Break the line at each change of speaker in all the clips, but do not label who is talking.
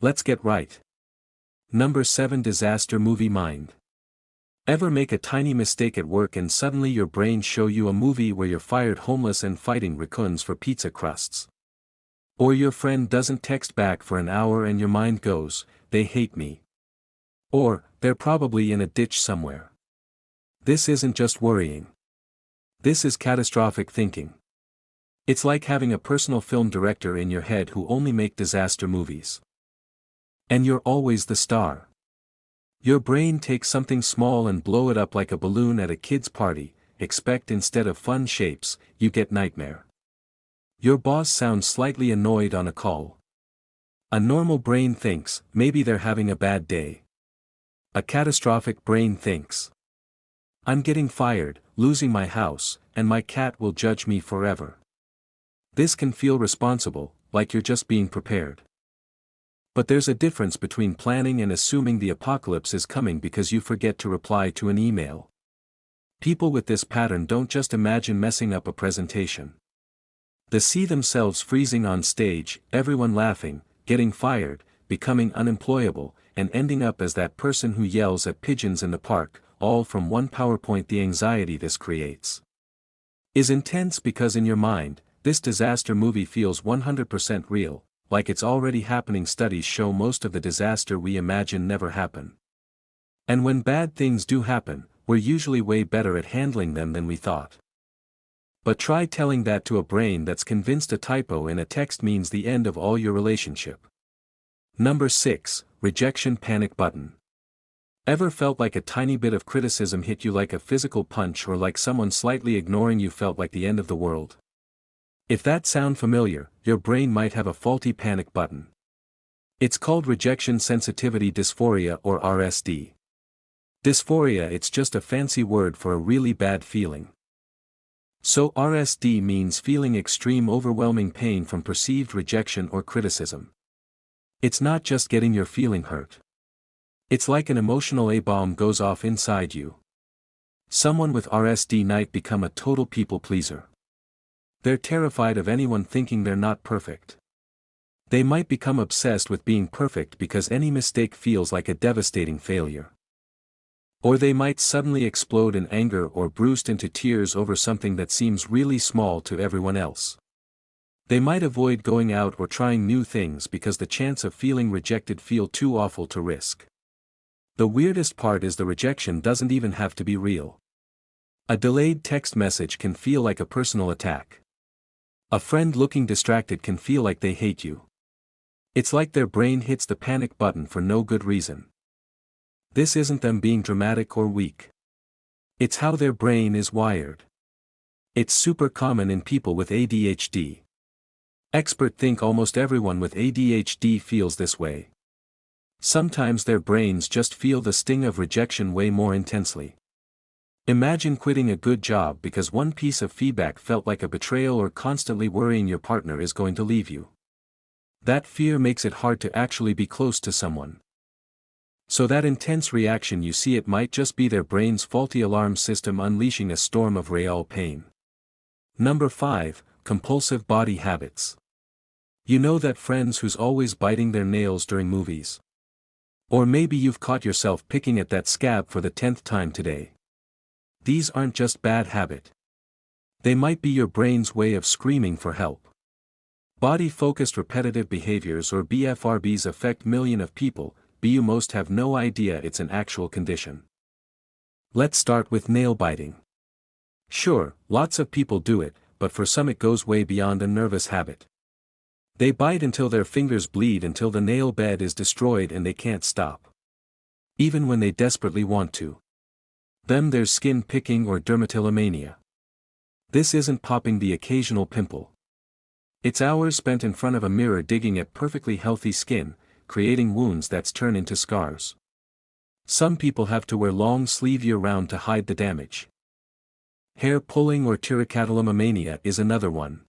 Let's get right. Number 7. Disaster movie mind. Ever make a tiny mistake at work and suddenly your brain show you a movie where you're fired homeless and fighting raccoons for pizza crusts? Or your friend doesn't text back for an hour and your mind goes, they hate me. Or, they're probably in a ditch somewhere. This isn't just worrying. This is catastrophic thinking. It's like having a personal film director in your head who only make disaster movies. And you're always the star. Your brain takes something small and blow it up like a balloon at a kid's party, expect instead of fun shapes, you get nightmare. Your boss sounds slightly annoyed on a call. A normal brain thinks, maybe they're having a bad day. A catastrophic brain thinks, I'm getting fired, losing my house, and my cat will judge me forever. This can feel responsible, like you're just being prepared. But there's a difference between planning and assuming the apocalypse is coming because you forget to reply to an email. People with this pattern don't just imagine messing up a presentation. They see themselves freezing on stage, everyone laughing, getting fired, becoming unemployable, and ending up as that person who yells at pigeons in the park, all from one PowerPoint. The anxiety this creates is intense because in your mind, this disaster movie feels 100% real, like it's already happening. Studies show most of the disaster we imagine never happen. And when bad things do happen, we're usually way better at handling them than we thought. But try telling that to a brain that's convinced a typo in a text means the end of all your relationship. Number 6. Rejection panic button. Ever felt like a tiny bit of criticism hit you like a physical punch, or like someone slightly ignoring you felt like the end of the world? If that sound familiar, your brain might have a faulty panic button. It's called rejection sensitivity dysphoria, or RSD. Dysphoria, it's just a fancy word for a really bad feeling. So RSD means feeling extreme overwhelming pain from perceived rejection or criticism. It's not just getting your feeling hurt. It's like an emotional A-bomb goes off inside you. Someone with RSD might become a total people pleaser. They're terrified of anyone thinking they're not perfect. They might become obsessed with being perfect because any mistake feels like a devastating failure. Or they might suddenly explode in anger or burst into tears over something that seems really small to everyone else. They might avoid going out or trying new things because the chance of feeling rejected feel too awful to risk. The weirdest part is the rejection doesn't even have to be real. A delayed text message can feel like a personal attack. A friend looking distracted can feel like they hate you. It's like their brain hits the panic button for no good reason. This isn't them being dramatic or weak. It's how their brain is wired. It's super common in people with ADHD. Experts think almost everyone with ADHD feels this way. Sometimes their brains just feel the sting of rejection way more intensely. Imagine quitting a good job because one piece of feedback felt like a betrayal, or constantly worrying your partner is going to leave you. That fear makes it hard to actually be close to someone. So that intense reaction you see, it might just be their brain's faulty alarm system unleashing a storm of real pain. Number 5. Compulsive body habits. You know that friends who's always biting their nails during movies? Or maybe you've caught yourself picking at that scab for the 10th time today. These aren't just bad habit. They might be your brain's way of screaming for help. Body-focused repetitive behaviors, or BFRBs, affect millions of people, but you most have no idea it's an actual condition. Let's start with nail biting. Sure, lots of people do it, but for some it goes way beyond a nervous habit. They bite until their fingers bleed, until the nail bed is destroyed and they can't stop. Even when they desperately want to. Then there's skin picking or dermatillomania. This isn't popping the occasional pimple. It's hours spent in front of a mirror digging at perfectly healthy skin, creating wounds that turn into scars. Some people have to wear long sleeve year-round to hide the damage. Hair pulling or trichotillomania is another one.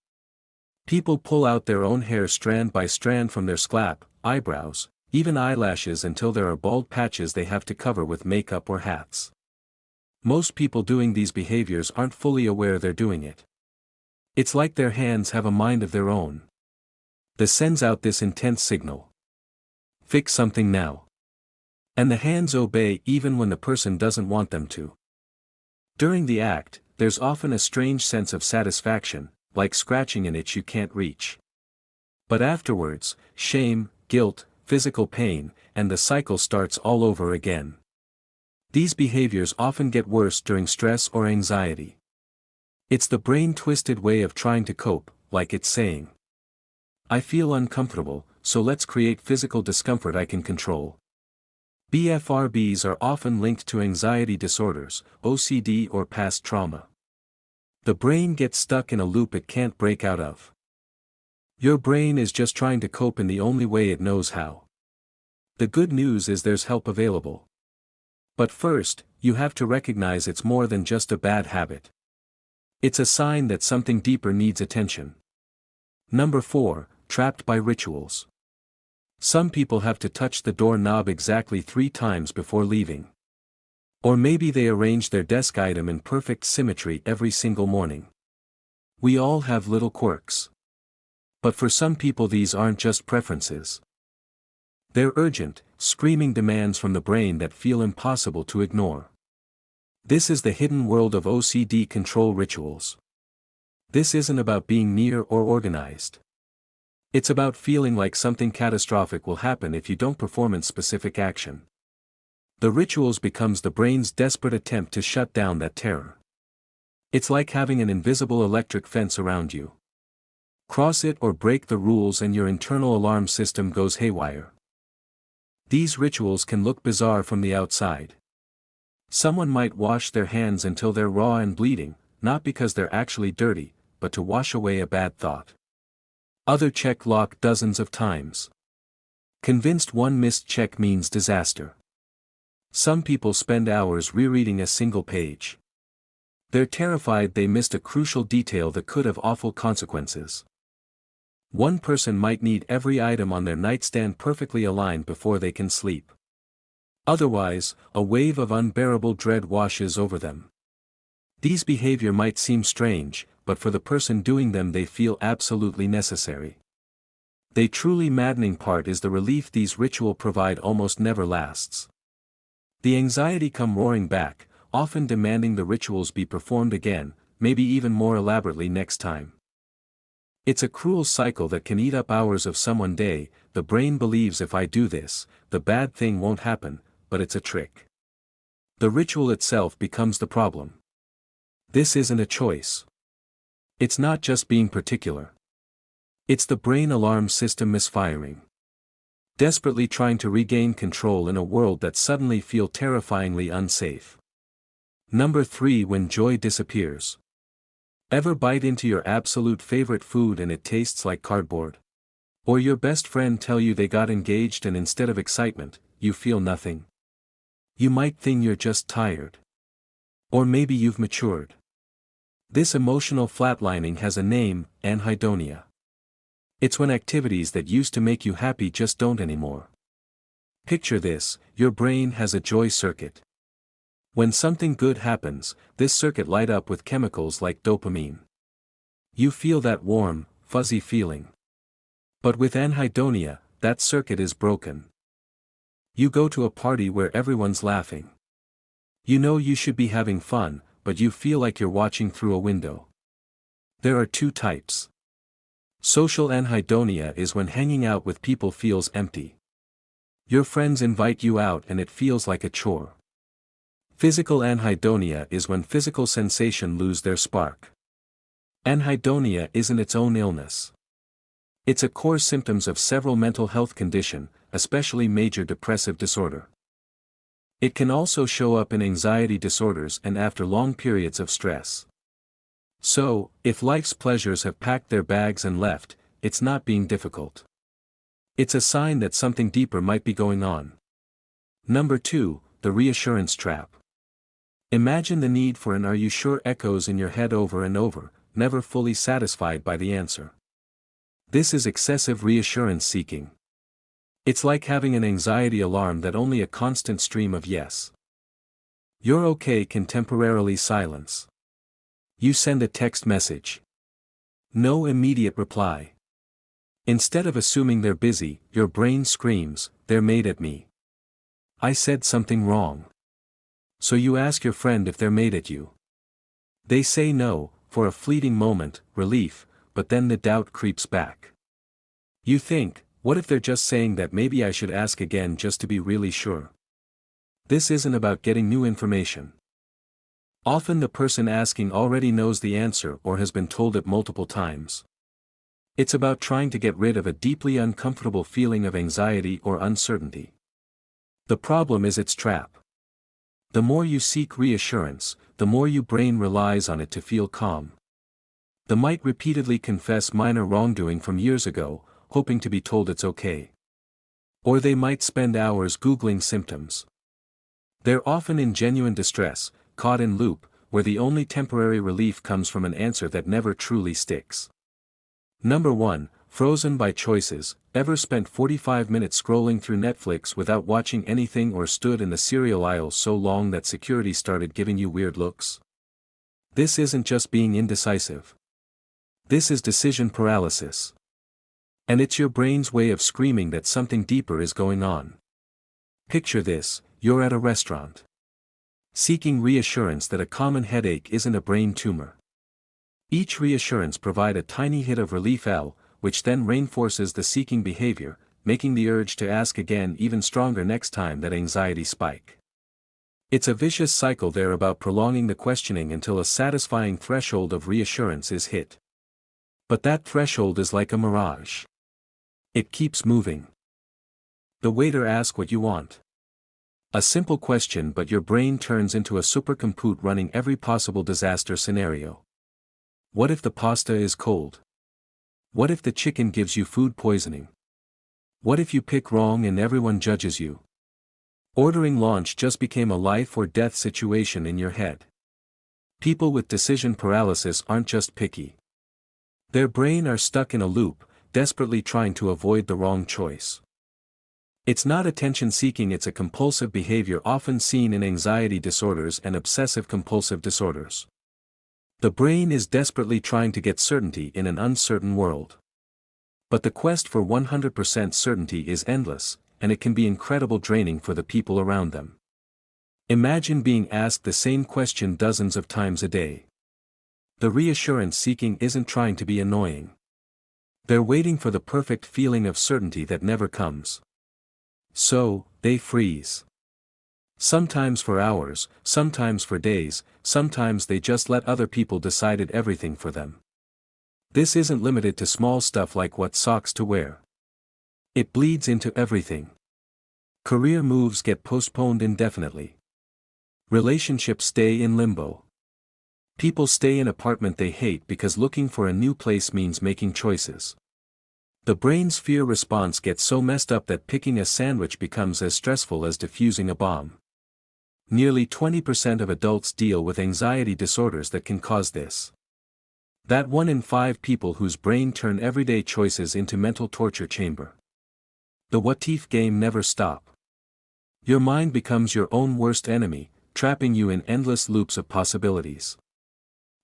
People pull out their own hair strand by strand from their scalp, eyebrows, even eyelashes, until there are bald patches they have to cover with makeup or hats. Most people doing these behaviors aren't fully aware they're doing it. It's like their hands have a mind of their own. This sends out this intense signal. Fix something now. And the hands obey even when the person doesn't want them to. During the act, there's often a strange sense of satisfaction, like scratching an itch you can't reach. But afterwards, shame, guilt, physical pain, and the cycle starts all over again. These behaviors often get worse during stress or anxiety. It's the brain-twisted way of trying to cope, like it's saying, I feel uncomfortable, so let's create physical discomfort I can control. BFRBs are often linked to anxiety disorders, OCD or past trauma. The brain gets stuck in a loop it can't break out of. Your brain is just trying to cope in the only way it knows how. The good news is there's help available. But first, you have to recognize it's more than just a bad habit. It's a sign that something deeper needs attention. Number 4, trapped by rituals. Some people have to touch the doorknob exactly 3 times before leaving. Or maybe they arrange their desk item in perfect symmetry every single morning. We all have little quirks. But for some people these aren't just preferences. They're urgent, screaming demands from the brain that feel impossible to ignore. This is the hidden world of OCD control rituals. This isn't about being near or organized. It's about feeling like something catastrophic will happen if you don't perform a specific action. The rituals becomes the brain's desperate attempt to shut down that terror. It's like having an invisible electric fence around you. Cross it or break the rules and your internal alarm system goes haywire. These rituals can look bizarre from the outside. Someone might wash their hands until they're raw and bleeding, not because they're actually dirty, but to wash away a bad thought. Others check lock dozens of times. Convinced one missed check means disaster. Some people spend hours rereading a single page. They're terrified they missed a crucial detail that could have awful consequences. One person might need every item on their nightstand perfectly aligned before they can sleep. Otherwise, a wave of unbearable dread washes over them. These behavior might seem strange, but for the person doing them they feel absolutely necessary. The truly maddening part is the relief these rituals provide almost never lasts. The anxiety come roaring back, often demanding the rituals be performed again, maybe even more elaborately next time. It's a cruel cycle that can eat up hours of someone's day. The brain believes if I do this, the bad thing won't happen, but it's a trick. The ritual itself becomes the problem. This isn't a choice. It's not just being particular. It's the brain alarm system misfiring. Desperately trying to regain control in a world that suddenly feels terrifyingly unsafe. Number 3, when joy disappears. Ever bite into your absolute favorite food and it tastes like cardboard? Or your best friend tell you they got engaged and instead of excitement, you feel nothing? You might think you're just tired. Or maybe you've matured. This emotional flatlining has a name, anhedonia. It's when activities that used to make you happy just don't anymore. Picture this, your brain has a joy circuit. When something good happens, this circuit lights up with chemicals like dopamine. You feel that warm, fuzzy feeling. But with anhedonia, that circuit is broken. You go to a party where everyone's laughing. You know you should be having fun, but you feel like you're watching through a window. There are 2 types. Social anhedonia is when hanging out with people feels empty. Your friends invite you out and it feels like a chore. Physical anhedonia is when physical sensation lose their spark. Anhedonia isn't its own illness. It's a core symptoms of several mental health conditions, especially major depressive disorder. It can also show up in anxiety disorders and after long periods of stress. So, if life's pleasures have packed their bags and left, it's not being difficult. It's a sign that something deeper might be going on. Number 2, the reassurance trap. Imagine the need for an "are you sure" echoes in your head over and over, never fully satisfied by the answer. This is excessive reassurance seeking. It's like having an anxiety alarm that only a constant stream of "yes, you're okay" can temporarily silence. You send a text message. No immediate reply. Instead of assuming they're busy, your brain screams, "They're mad at me. I said something wrong." So you ask your friend if they're mad at you. They say no, for a fleeting moment, relief, but then the doubt creeps back. You think, what if they're just saying that maybe I should ask again just to be really sure? This isn't about getting new information. Often the person asking already knows the answer or has been told it multiple times. It's about trying to get rid of a deeply uncomfortable feeling of anxiety or uncertainty. The problem is its trap. The more you seek reassurance, the more your brain relies on it to feel calm. They might repeatedly confess minor wrongdoing from years ago, hoping to be told it's okay. Or they might spend hours Googling symptoms. They're often in genuine distress, caught in loop, where the only temporary relief comes from an answer that never truly sticks. Number 1, frozen by choices. Ever spent 45 minutes scrolling through Netflix without watching anything or stood in the cereal aisle so long that security started giving you weird looks? This isn't just being indecisive. This is decision paralysis. And it's your brain's way of screaming that something deeper is going on. Picture this: you're at a restaurant, seeking reassurance that a common headache isn't a brain tumor. Each reassurance provides a tiny hit of relief which then reinforces the seeking behavior, making the urge to ask again even stronger next time that anxiety spikes. It's a vicious cycle there about prolonging the questioning until a satisfying threshold of reassurance is hit. But that threshold is like a mirage. It keeps moving. The waiter asks what you want. A simple question, but your brain turns into a supercomputer running every possible disaster scenario. What if the pasta is cold? What if the chicken gives you food poisoning? What if you pick wrong and everyone judges you? Ordering lunch just became a life or death situation in your head. People with decision paralysis aren't just picky. Their brain are stuck in a loop, desperately trying to avoid the wrong choice. It's not attention-seeking, it's a compulsive behavior often seen in anxiety disorders and obsessive-compulsive disorders. The brain is desperately trying to get certainty in an uncertain world. But the quest for 100% certainty is endless, and it can be incredibly draining for the people around them. Imagine being asked the same question dozens of times a day. The reassurance seeking isn't trying to be annoying. They're waiting for the perfect feeling of certainty that never comes. So, they freeze. Sometimes for hours, sometimes for days, sometimes they just let other people decide everything for them. This isn't limited to small stuff like what socks to wear. It bleeds into everything. Career moves get postponed indefinitely. Relationships stay in limbo. People stay in an apartment they hate because looking for a new place means making choices. The brain's fear response gets so messed up that picking a sandwich becomes as stressful as defusing a bomb. Nearly 20% of adults deal with anxiety disorders that can cause this. That 1 in 5 people whose brain turn everyday choices into mental torture chamber. The what-if game never stops. Your mind becomes your own worst enemy, trapping you in endless loops of possibilities.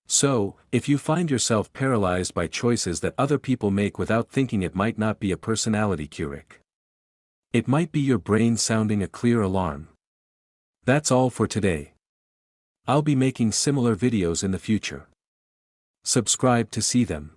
So, if you find yourself paralyzed by choices that other people make without thinking, it might not be a personality quirk. It might be your brain sounding a clear alarm. That's all for today. I'll be making similar videos in the future. Subscribe to see them.